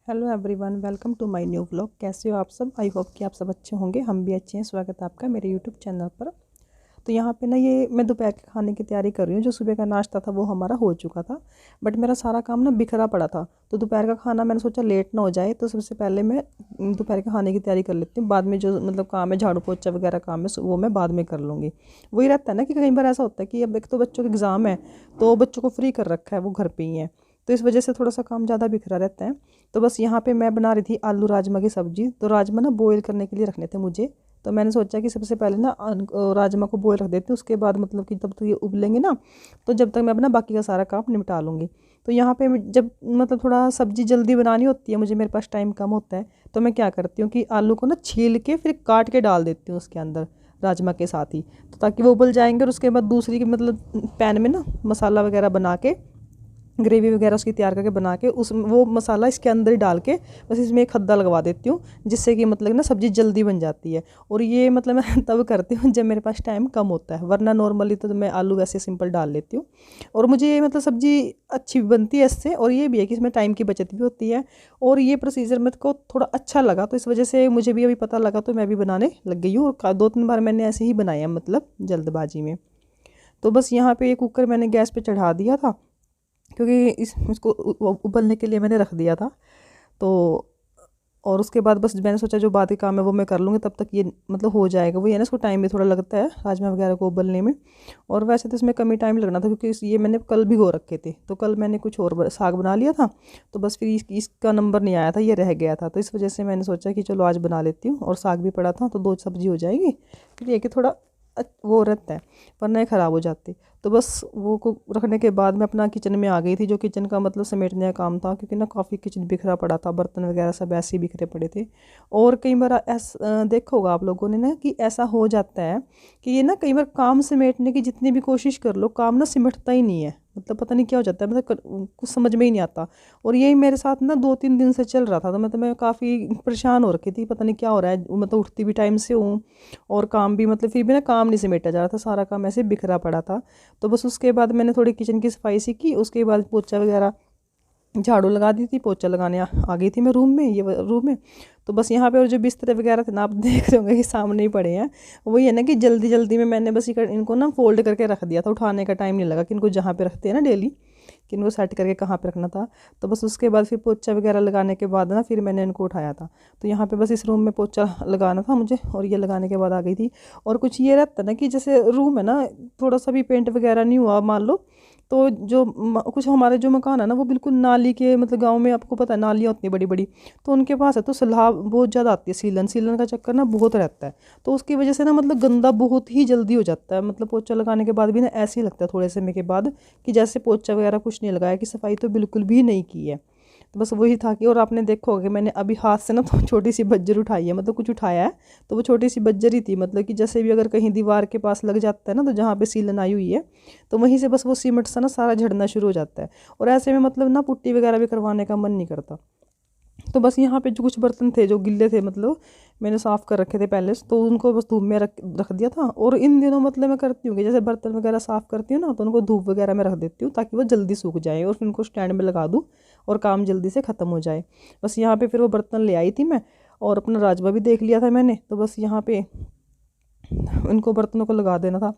Hello everyone, welcome to my new vlog. कैसे हो आप सब? आई होप कि आप सब अच्छे होंगे। हम भी अच्छे हैं। स्वागत है आपका मेरे यूट्यूब चैनल पर। तो यहाँ पे ना ये मैं दोपहर के खाने की तैयारी कर रही हूँ। जो सुबह का नाश्ता था वो हमारा हो चुका था, बट मेरा सारा काम ना बिखरा पड़ा था। तो दोपहर का खाना मैंने सोचा लेट ना हो जाए, तो सबसे पहले मैं दोपहर के खाने की तैयारी कर लेती हूँ। बाद में जो काम है, झाड़ू पोछा वगैरह काम है, वो मैं बाद में कर लूँगी। वही रहता है ना कि कई बार ऐसा होता है कि अब एक तो बच्चों के एग्ज़ाम है, तो बच्चों को फ्री कर रखा है, वो घर पे ही है, तो इस वजह से थोड़ा सा काम ज़्यादा बिखरा रहता है। तो बस यहाँ पे मैं बना रही थी आलू राजमा की सब्ज़ी। तो राजमा ना बॉईल करने के लिए रखने थे मुझे। तो मैंने सोचा कि सबसे पहले ना राजमा को बॉईल रख देती हूँ। उसके बाद कि जब तक ये उबलेंगे ना, तो जब तक मैं अपना बाकी का सारा काम निपटा लूँगी। तो यहाँ पे जब थोड़ा सब्ज़ी जल्दी बनानी होती है मुझे, मेरे पास टाइम कम होता है, तो मैं क्या करती हूँ कि आलू को ना छील के फिर काट के डाल देती हूँ उसके अंदर, राजमा के साथ ही, तो ताकि वो उबल जाएंगे। और उसके बाद दूसरी की पैन में ना मसाला वगैरह बना के, ग्रेवी वगैरह उसकी तैयार करके बना के, उस वो मसाला इसके अंदर ही डाल के बस इसमें एक खद्दा लगवा देती हूँ, जिससे कि ना सब्ज़ी जल्दी बन जाती है। और ये मैं तब करती हूँ जब मेरे पास टाइम कम होता है, वरना नॉर्मली तो मैं आलू वैसे सिंपल डाल लेती हूँ। और मुझे ये सब्ज़ी अच्छी भी बनती है इससे, और ये भी है कि इसमें टाइम की बचत भी होती है। और ये प्रोसीजर मेरे को थोड़ा अच्छा लगा, तो इस वजह से मुझे भी अभी पता लगा, तो मैं भी बनाने लग गई हूँ। और 2-3 बार मैंने ऐसे ही बनाया, जल्दबाजी में। तो बस यहाँ पे ये कुकर मैंने गैस पे चढ़ा दिया था, क्योंकि इसको उबलने के लिए मैंने रख दिया था। तो और उसके बाद बस मैंने सोचा जो बाकी काम है वो मैं कर लूँगी, तब तक ये हो जाएगा। वही है ना, इसको टाइम भी थोड़ा लगता है राजमा वगैरह को उबलने में। और वैसे तो इसमें कम ही टाइम लगना था, क्योंकि ये मैंने कल भिगो रखे थे। तो कल मैंने कुछ और साग बना लिया था, तो बस फिर इसका नंबर नहीं आया था, ये रह गया था। तो इस वजह से मैंने सोचा कि चलो आज बना लेती हूँ, और साग भी पड़ा था, तो 2 सब्जी हो जाएगी। फिर ये कि थोड़ा वो रहता है, वरना ये ख़राब हो जाती। तो बस वो को रखने के बाद मैं अपना किचन में आ गई थी। जो किचन का समेटने का काम था, क्योंकि ना काफ़ी किचन बिखरा पड़ा था, बर्तन वगैरह सब ऐसे ही बिखरे पड़े थे। और कई बार देखा होगा आप लोगों ने ना कि ऐसा हो जाता है कि ये ना कई बार काम समेटने की जितनी भी कोशिश कर लो, काम ना सिमटता ही नहीं है। पता नहीं क्या हो जाता है, कुछ समझ में ही नहीं आता। और यही मेरे साथ ना 2-3 दिन से चल रहा था। तो मैं काफ़ी परेशान हो रखी थी, पता नहीं क्या हो रहा है। उठती भी टाइम से हूँ, और काम भी फिर भी ना काम नहीं समेटा जा रहा था, सारा काम ऐसे बिखरा पड़ा था। तो बस उसके बाद मैंने थोड़ी किचन की सफाई सी की। उसके बाद पोछा वगैरह, झाड़ू लगा दी थी, पोछा लगाने आ गई थी मैं रूम में, रूम में। तो बस यहाँ पे और जो बिस्तर वगैरह थे ना, आप देख रहे होंगे कि सामने ही पड़े हैं। वही है ना कि जल्दी जल्दी में मैंने बस इनको ना फोल्ड करके रख दिया था। उठाने का टाइम नहीं लगा कि इनको जहाँ पे रखते हैं ना डेली, कि इनको सेट करके कहाँ पे रखना था। तो बस उसके बाद फिर पोछा वगैरह लगाने के बाद ना फिर मैंने इनको उठाया था। तो यहाँ पे बस इस रूम में पोछा लगाना था मुझे, और ये लगाने के बाद आ गई थी। और कुछ ये रहता है ना कि जैसे रूम है ना, थोड़ा सा भी पेंट वगैरह नहीं हुआ मान लो, तो जो कुछ हमारे जो मकान है ना, वो बिल्कुल नाली के, गांव में आपको पता है नालियाँ होती हैं बड़ी बड़ी, तो उनके पास है। तो सैलाब बहुत ज़्यादा आती है, सीलन सीलन का चक्कर ना बहुत रहता है। तो उसकी वजह से ना गंदा बहुत ही जल्दी हो जाता है। पोछा लगाने के बाद भी ना ऐसे ही लगता है थोड़े समय के बाद, कि जैसे पोछा वगैरह कुछ नहीं लगाया, कि सफाई तो बिल्कुल भी नहीं की है। तो बस वही था कि, और आपने देखा होगा मैंने अभी हाथ से ना तो छोटी सी बज्जर उठाई है, कुछ उठाया है, तो वो छोटी सी बज्जर ही थी। कि जैसे भी अगर कहीं दीवार के पास लग जाता है ना, तो जहाँ पे सीलन आई हुई है, तो वहीं से बस वो सीमेंट सा ना सारा झड़ना शुरू हो जाता है। और ऐसे में ना पुट्टी वगैरह भी करवाने का मन नहीं करता। तो बस यहाँ पे जो कुछ बर्तन थे जो गिल्ले थे, मैंने साफ़ कर रखे थे पहले से, तो उनको बस धूप में रख दिया था। और इन दिनों मैं करती हूँ कि जैसे बर्तन वगैरह साफ़ करती हूँ ना, तो उनको धूप वगैरह में रख देती हूँ, ताकि वो जल्दी सूख जाए, और फिर उनको स्टैंड में लगा दूँ, और काम जल्दी से ख़त्म हो जाए। बस यहाँ पे फिर वो बर्तन ले आई थी मैं, और अपना राजमा भी देख लिया था मैंने। तो बस यहाँ पे इनको बर्तनों को लगा देना था।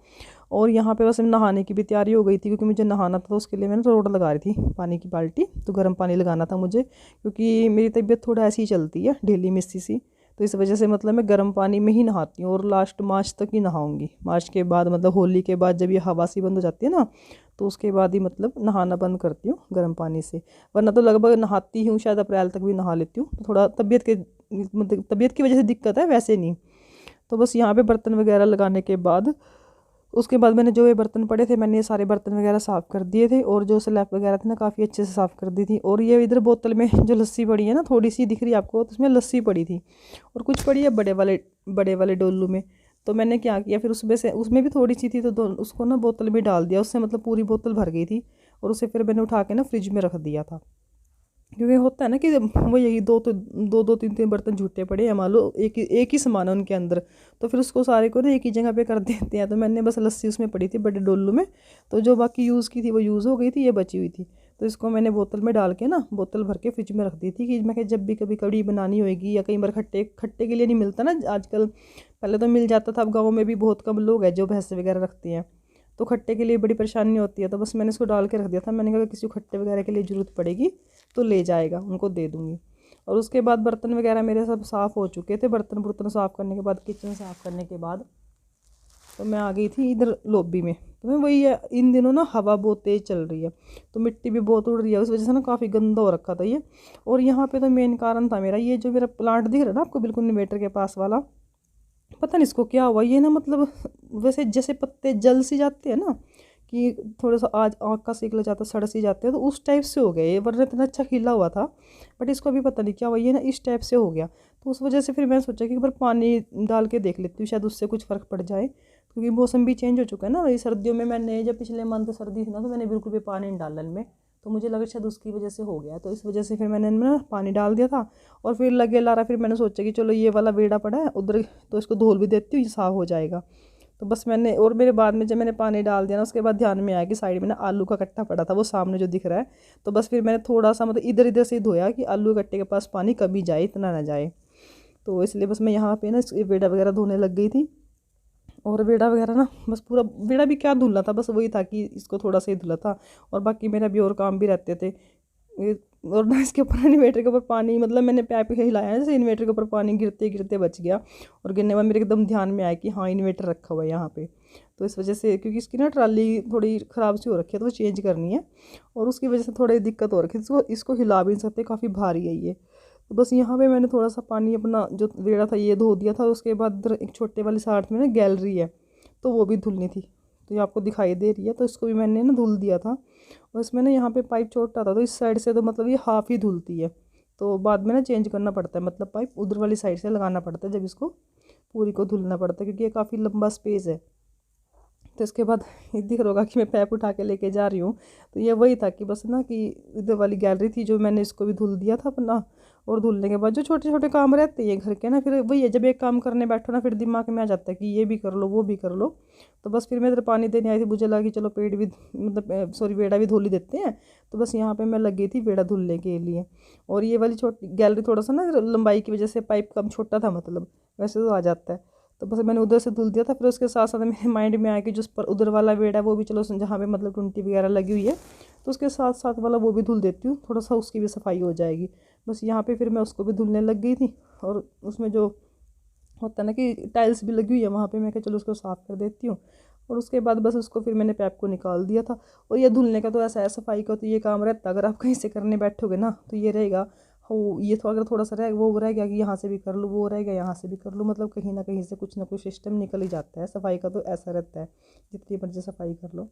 और यहाँ पे बस नहाने की भी तैयारी हो गई थी, क्योंकि मुझे नहाना था। तो उसके लिए मैंने रोड लगा रही थी पानी की बाल्टी, तो गर्म पानी लगाना था मुझे, क्योंकि मेरी तबीयत थोड़ा ऐसी ही चलती है, ढीली मिस्सी सी। तो इस वजह से मैं गर्म पानी में ही नहाती हूँ, और लास्ट मार्च तक ही नहाऊंगी। मार्च के बाद होली के बाद जब ये हवा सी बंद हो जाती है ना, तो उसके बाद ही नहाना बंद करती हूँ गर्म पानी से। वरना तो लगभग नहाती हूँ, शायद अप्रैल तक भी नहा लेती हूँ। तो थोड़ा तबीयत की वजह से दिक्कत है, वैसे नहीं। तो बस यहाँ पे बर्तन वगैरह लगाने के बाद, उसके बाद मैंने जो ये बर्तन पड़े थे, मैंने ये सारे बर्तन वगैरह साफ़ कर दिए थे। और जो स्लैब वगैरह थी ना, काफ़ी अच्छे से साफ़ कर दी थी। और ये इधर बोतल में जो लस्सी पड़ी है ना, थोड़ी सी दिख रही है आपको, तो उसमें लस्सी पड़ी थी, और कुछ पड़ी है बड़े वाले डोलू में। तो मैंने क्या किया, फिर उसमें भी थोड़ी सी थी, तो उसको ना बोतल में डाल दिया। उससे पूरी बोतल भर गई थी। और उसे फिर मैंने उठा के ना फ्रिज में रख दिया था, क्योंकि होता है ना कि वो यही दो 3 बर्तन झूठे पड़े हैं, मान लो एक ही सामान है उनके अंदर, तो फिर उसको सारे को ना एक ही जगह पे कर देते हैं। तो मैंने बस लस्सी उसमें पड़ी थी बड़े डोलू में, तो जो बाकी यूज़ की थी वो यूज़ हो गई थी, ये बची हुई थी। तो इसको मैंने बोतल में डाल के ना, बोतल भर के फ्रिज में रख दी थी कि मैं जब भी कभी कड़ी बनानी होगी, या कई बार खट्टे खट्टे के लिए नहीं मिलता ना आजकल, पहले तो मिल जाता था, अब गाँव में भी बहुत कम लोग हैं जो भैंस वगैरह रखते हैं, तो खट्टे के लिए बड़ी परेशानी होती है। तो बस मैंने इसको डाल के रख दिया था। मैंने कहा किसी को खट्टे वगैरह के लिए ज़रूरत पड़ेगी तो ले जाएगा, उनको दे दूँगी। और उसके बाद बर्तन वगैरह मेरे सब साफ़ हो चुके थे। बर्तन साफ़ करने के बाद, किचन साफ़ करने के बाद, तो मैं आ गई थी इधर लॉबी में। तो मैं वही है, इन दिनों ना हवा बहुत तेज़ चल रही है, तो मिट्टी भी बहुत उड़ रही है, उस वजह से ना काफ़ी गंदा हो रखा था ये। और यहाँ पे तो मेन कारण था मेरा, ये जो मेरा प्लांट दिख रहा है ना आपको बिल्कुल इन्वेटर के पास वाला, पता नहीं इसको क्या हुआ, ये ना मतलब वैसे जैसे पत्ते जल सी जाते हैं ना, कि थोड़ा सा आज आँख का सेक लग जाता है, सड़ सी जाते हैं, तो उस टाइप से हो गया ये। वरना इतना अच्छा खिला हुआ था, बट इसको अभी पता नहीं क्या हुआ, ये ना इस टाइप से हो गया। तो उस वजह से फिर मैंने सोचा कि एक बार पानी डाल के देख लेती हूँ, शायद उससे कुछ फ़र्क पड़ जाए, क्योंकि मौसम भी चेंज हो चुका है ना। वही सर्दियों में मैंने, जब पिछले मंथ सर्दी थी ना, तो मैंने बिल्कुल भी पानी नहीं डाला इनमें, तो मुझे लगा शायद उसकी वजह से हो गया। तो इस वजह से फिर मैंने इनमें ना पानी डाल दिया था, और फिर लगे ला रहा। फिर मैंने सोचा कि चलो ये वाला बेड़ा पड़ा है उधर, तो इसको धोल भी देती हूँ, ये साफ़ हो जाएगा। तो बस मैंने, और मेरे बाद में जब मैंने पानी डाल दिया ना, उसके बाद ध्यान में आया कि साइड में ना आलू का कट्टा पड़ा था, वो सामने जो दिख रहा है। तो बस फिर मैंने थोड़ा सा मतलब इधर इधर से ही धोया कि आलू के कट्टे के पास पानी कभी जाए, इतना ना जाए। तो इसलिए बस मैं यहाँ पे ना बेड़ा वगैरह धोने लग गई थी। और बेड़ा वगैरह ना, बस पूरा बेड़ा भी क्या धुलना था, बस वही था कि इसको थोड़ा सा ही धुला था, और बाकी मेरा भी और काम भी रहते थे। और ना इसके ऊपर, इन्वेटर के ऊपर पानी, मतलब मैंने पैप हिलाया है जैसे इन्वेटर के ऊपर पानी गिरते गिरते बच गया, और गिरने में मेरे एकदम ध्यान में आया कि हाँ इन्वेटर रखा हुआ है यहाँ पे। तो इस वजह से, क्योंकि इसकी ना ट्राली थोड़ी ख़राब सी हो रखी है, तो वो चेंज करनी है, और उसकी वजह से थोड़ी दिक्कत हो रखी है। इसको हिला भी नहीं सकते, काफ़ी भारी है ये। तो बस यहाँ पे मैंने थोड़ा सा पानी अपना जो बेड़ा था ये धो दिया था। उसके बाद इधर एक छोटे वाली साथ में ना गैलरी है, तो वो भी धुलनी थी, तो ये आपको दिखाई दे रही है, तो इसको भी मैंने ना धुल दिया था। और इसमें ना यहाँ पे पाइप छोटा था, तो इस साइड से तो मतलब ये हाफ़ ही धुलती है, तो बाद में ना चेंज करना पड़ता है, मतलब पाइप उधर वाली साइड से लगाना पड़ता है जब इसको पूरी को धुलना पड़ता है, क्योंकि ये काफ़ी लंबा स्पेस है। तो इसके बाद ये दिख रहा होगा कि मैं पैप उठा के लेके जा रही हूँ। तो ये वही था कि बस ना कि इधर वाली गैलरी थी जो मैंने इसको भी धुल दिया था अपना। और धुलने के बाद जो छोटे छोटे काम रहते हैं घर के ना, फिर वही है, जब एक काम करने बैठो ना, फिर दिमाग में आ जाता है कि ये भी कर लो वो भी कर लो। तो बस फिर मैं इधर पानी देने आई थी, मुझे लगा कि चलो पेड़ भी, मतलब सॉरी बेड़ा भी धुल ही देते हैं। तो बस यहाँ पे मैं लग गई थी बेड़ा धुलने के लिए। और ये वाली छोटी गैलरी थोड़ा सा ना लंबाई की वजह से पाइप कम छोटा था, मतलब वैसे तो आ जाता है। तो बस मैंने उधर से धुल दिया था। फिर उसके साथ साथ मेरे माइंड में आया कि जो पर उधर वाला बेड है वो भी चलो, जहाँ पे मतलब टुंटी वगैरह लगी हुई है, तो उसके साथ साथ वाला वो भी धुल देती हूँ, थोड़ा सा उसकी भी सफाई हो जाएगी। बस यहाँ पे फिर मैं उसको भी धुलने लग गई थी। और उसमें जो होता है ना कि टाइल्स भी लगी हुई है वहाँ पे, मैं कहा चलो उसको साफ़ कर देती हूँ। और उसके बाद बस उसको फिर मैंने पैप को निकाल दिया था। और ये धुलने का तो ऐसा है, सफाई का तो ये काम रहता है, अगर आप कहीं से करने बैठोगे ना तो ये रहेगा हो, ये तो अगर थोड़ा सा रह वो रह गया कि यहाँ से भी कर लूँ, वो रह गया यहाँ से भी कर लूँ, मतलब कहीं ना कहीं से कुछ ना कुछ सिस्टम निकल ही जाता है। सफाई का तो ऐसा रहता है, जितनी मर्जी सफाई कर लो।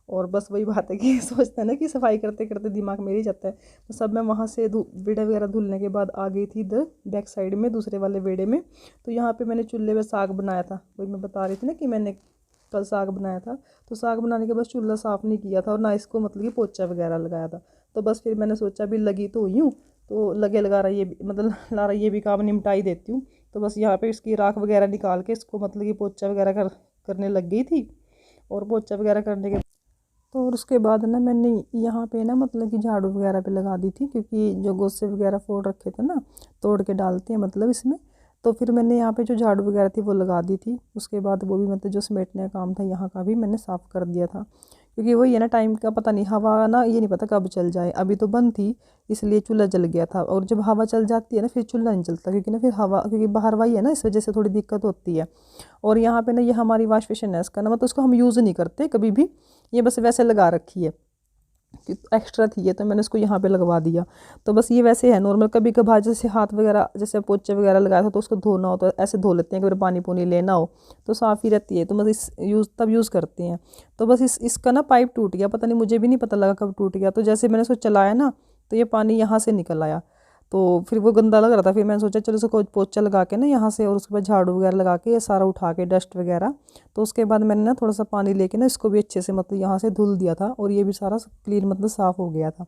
और बस वही बात है कि सोचता है ना कि सफाई करते करते दिमाग मेरे ही जाता है। तो सब मैं वहाँ से बेड़े वगैरह धुलने के बाद आ गई थी इधर बैक साइड में, दूसरे वाले बेड़े में। तो यहाँ पे मैंने चूल्हे में साग बनाया था, वही मैं बता रही थी ना कि मैंने कल साग बनाया था। तो साग बनाने के बाद चूल्हा साफ़ नहीं किया था, और ना इसको मतलब कि पोछा वगैरह लगाया था। तो बस फिर मैंने सोचा भी लगी तो हुई हूँ, तो लगे लगा रहा ये भी, मतलब ला रहा ये भी काम निपटा ही देती हूँ। तो बस यहाँ पे इसकी राख वगैरह निकाल के इसको मतलब कि पोछा वगैरह करने लग गई थी। और पोछा वगैरह करने के तो और उसके बाद ना मैंने यहाँ पे ना मतलब कि झाड़ू वगैरह पे लगा दी थी, क्योंकि जो गोसे वगैरह फोड़ रखे थे ना, तोड़ के डालते हैं मतलब इसमें। तो फिर मैंने यहाँ पे जो झाड़ू वगैरह थी वो लगा दी थी। उसके बाद वो भी मतलब जो समेटने का काम था यहाँ का भी मैंने साफ़ कर दिया था, क्योंकि वही है ना, टाइम का पता नहीं, हवा ना ये नहीं पता कब चल जाए। अभी तो बंद थी इसलिए चूल्हा जल गया था, और जब हवा चल जाती है ना फिर चूल्हा नहीं जलता, क्योंकि ना फिर हवा, क्योंकि बाहर वाही है ना, इस वजह से थोड़ी दिक्कत होती है। और यहाँ पे ना ये हमारी वॉश बेसिन है, इसका ना मतलब उसको हम यूज़ नहीं करते कभी भी, ये बस वैसे लगा रखी है कि एक्स्ट्रा थी ये, तो मैंने इसको यहाँ पे लगवा दिया। तो बस ये वैसे है नॉर्मल, कभी कभार जैसे हाथ वगैरह जैसे पोचे वगैरह लगाया था तो उसको धोना हो तो ऐसे धो लेते हैं, अगर पानी पुनी लेना हो तो साफ़ ही रहती है, तो बस इस यूज़ करते हैं। तो बस इसका ना पाइप टूट गया, पता नहीं, मुझे भी नहीं पता लगा कब टूट गया। तो जैसे मैंने इसको चलाया ना, तो ये पानी यहाँ से निकल आया, तो फिर वो गंदा लग रहा था। फिर मैंने सोचा चलो इसको पोछा लगा के ना यहाँ से, और उसके बाद झाड़ू वगैरह लगा के ये सारा उठा के डस्ट वगैरह। तो उसके बाद मैंने ना थोड़ा सा पानी लेके ना इसको भी अच्छे से मतलब यहाँ से धुल दिया था, और ये भी सारा क्लीन मतलब साफ़ हो गया था।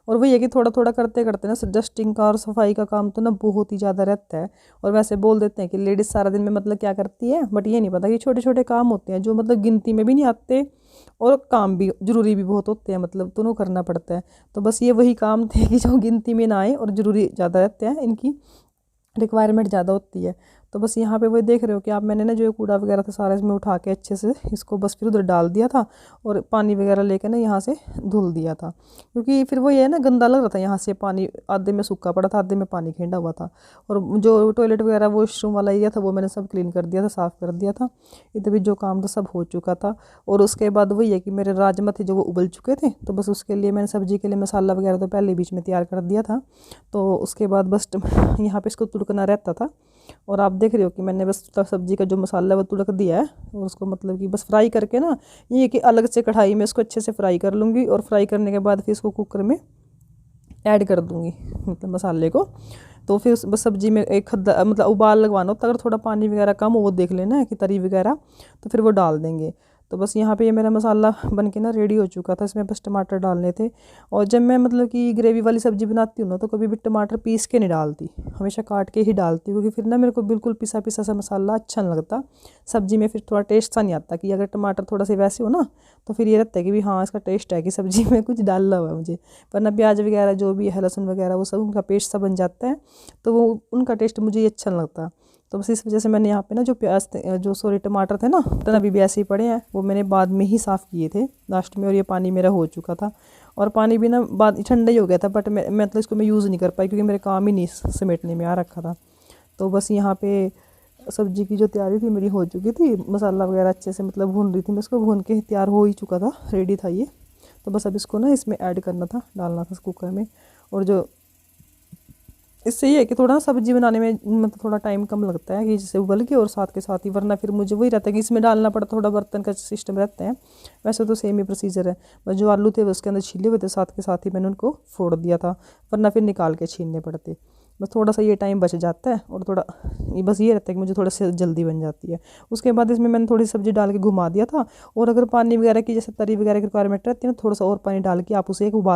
और वही है कि थोड़ा थोड़ा करते करते ना डस्टिंग का और सफाई का काम तो ना बहुत ही ज़्यादा रहता है। और वैसे बोल देते हैं कि लेडीज़ सारा दिन में मतलब क्या करती है, बट ये नहीं पता कि छोटे छोटे काम होते हैं जो मतलब गिनती में भी नहीं आते, और काम भी ज़रूरी भी बहुत होते हैं, मतलब दोनों करना पड़ता है। तो बस ये वही काम थे कि जो गिनती में ना आए और ज़रूरी ज़्यादा रहते हैं, इनकी रिक्वायरमेंट ज़्यादा होती है। तो बस यहाँ पे वही देख रहे हो कि आप, मैंने ना जो ये कूड़ा वगैरह था सारा इसमें उठा के अच्छे से इसको बस फिर उधर डाल दिया था और पानी वगैरह लेके ना यहाँ से धुल दिया था, क्योंकि फिर वो ये है ना गंदा लग रहा था। यहाँ से पानी आधे में सूखा पड़ा था, आधे में पानी खिंडा हुआ था। और जो टॉयलेट वगैरह वॉशरूम वाला एरिया था वो मैंने सब क्लीन कर दिया था, साफ़ कर दिया था। इधर भी जो काम था सब हो चुका था। और उसके बाद वही है कि मेरे राजमा थे जो वो उबल चुके थे, तो बस उसके लिए मैंने सब्ज़ी के लिए मसाला वगैरह तो पहले बीच में तैयार कर दिया था। तो उसके बाद बस यहाँ पे इसको तुड़कना रहता था। और आप देख रहे हो कि मैंने बस सब्ज़ी का जो मसाला है वो तुड़क दिया है। और उसको मतलब कि बस फ्राई करके ना, ये कि अलग से कढ़ाई में इसको अच्छे से फ्राई कर लूँगी। और फ्राई करने के बाद फिर इसको कुकर में ऐड कर दूँगी, मतलब मसाले को। तो फिर बस सब्ज़ी में एक खद्दा मतलब उबाल लगवाना होता है, अगर थोड़ा पानी वगैरह कम हो वो देख लेना है कि तरी वगैरह, तो फिर वो डाल देंगे। तो बस यहाँ पे ये मेरा मसाला बन के ना रेडी हो चुका था, इसमें बस टमाटर डालने थे। और जब मैं मतलब कि ग्रेवी वाली सब्ज़ी बनाती हूँ ना, तो कभी भी टमाटर पीस के नहीं डालती, हमेशा काट के ही डालती हूँ, क्योंकि फिर ना मेरे को बिल्कुल पिसा पिसा सा मसाला अच्छा नहीं लगता सब्ज़ी में। फिर थोड़ा टेस्ट सा नहीं आता, कि अगर टमाटर थोड़ा से वैसे हो ना, तो फिर ये रहता है कि भी हाँ इसका टेस्ट है कि सब्ज़ी में कुछ डाला हुआ है मुझे। वरना प्याज वगैरह जो भी है, लहसुन वगैरह, वो सब उनका पेस्ट सा बन जाता है, तो वो उनका टेस्ट मुझे ये अच्छा नहीं लगता। तो बस इस वजह से मैंने यहाँ पे ना जो प्याज थे, जो सॉरी टमाटर थे ना, तो अभी भी ऐसे ही पड़े हैं, वो मैंने बाद में ही साफ़ किए थे लास्ट में। और ये पानी मेरा हो चुका था, और पानी भी ना बाद ठंडा ही हो गया था, बट मैं मतलब इसको मैं यूज़ नहीं कर पाई, क्योंकि मेरे काम ही नहीं समेटने में आ रखा था। तो बस यहाँ पे सब्ज़ी की जो तैयारी थी मेरी हो चुकी थी, मसाला वगैरह अच्छे से मतलब भून रही थी मैं इसको, भून के तैयार हो ही चुका था, रेडी था ये। तो बस अब इसको ना इसमें ऐड करना था, डालना था कुकर में। और जो इससे ये है कि थोड़ा ना सब्ज़ी बनाने में मतलब थोड़ा टाइम कम लगता है, कि जैसे उबल के और साथ के साथ ही, वरना फिर मुझे वही रहता है कि इसमें डालना पड़ता, थोड़ा बर्तन का सिस्टम रहता है। वैसे तो सेम ही प्रोसीजर है, बस जो आलू थे वो उसके अंदर छीले हुए थे, साथ के साथ ही मैंने उनको फोड़ दिया था, वरना फिर निकाल के छीलने पड़ते। बस थोड़ा सा ये टाइम बच जाता है, और थोड़ा बस ये रहता है कि मुझे थोड़ा सा जल्दी बन जाती है। उसके बाद इसमें मैंने थोड़ी सब्ज़ी डाल के घुमा दिया था। और अगर पानी वगैरह की जैसे तरी वगैरह की रिक्वायरमेंट रहती है ना, थोड़ा सा और पानी डाल के आप उसे एक उबाल